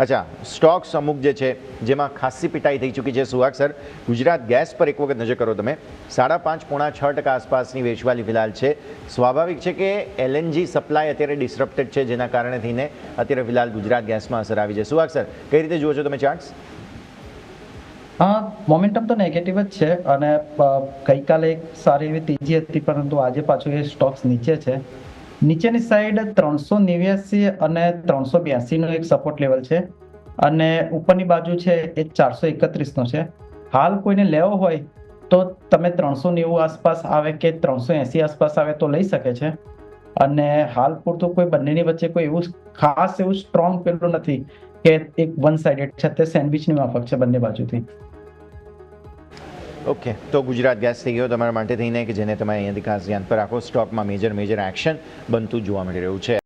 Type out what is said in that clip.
અચ્છા, સ્ટોક્સ અમુક જે છે જેમાં ખાસી પિટાઈ થઈ ચૂકી છે. સુહાગ સર, ગુજરાત ગેસ પર એક વખત નજર કરો તમે. 5.5 પોણા 6% આસપાસની વેચવાલી ફિલહાલ છે. સ્વાભાવિક છે કે એલએનજી સપ્લાય અત્યારે ડિસરપ્ટેડ છે, જેના કારણે થઈને અત્યારે ફિલહાલ ગુજરાત ગેસમાં અસર આવી છે. સુહાગ સર, કઈ રીતે જુઓ છો તમે ચાર્ટ્સ? મોમેન્ટમ તો નેગેટિવ જ છે અને ગઈકાલે એક સારી એવી તેજી હતી, પરંતુ આજે પાછું એ સ્ટોક્સ નીચે છે. નીચેની સાઈડ 389 અને 382 નો એક સપોર્ટ લેવલ છે અને ઉપરની બાજુ છે એ 431 નો છે. હાલ કોઈને લેવો હોય તો તમે 390 આસપાસ આવે કે 380 આસપાસ આવે તો લઈ શકે છે. અને હાલ પૂરતું કોઈ બંનેની વચ્ચે કોઈ એવું ખાસ એવું સ્ટ્રોંગ પેલું નથી કે એક વન સાઇડેડ છે, તે સેન્ડવિચની માફક છે બંને બાજુથી. ઓકે, તો ગુજરાત ગેસ થઈ ગયો તમારા માટે થઈને કે જેને તમે અહીંયાથી ખાસ ધ્યાન પર રાખો. સ્ટોકમાં મેજર એક્શન બનતું જોવા મળી રહ્યું છે.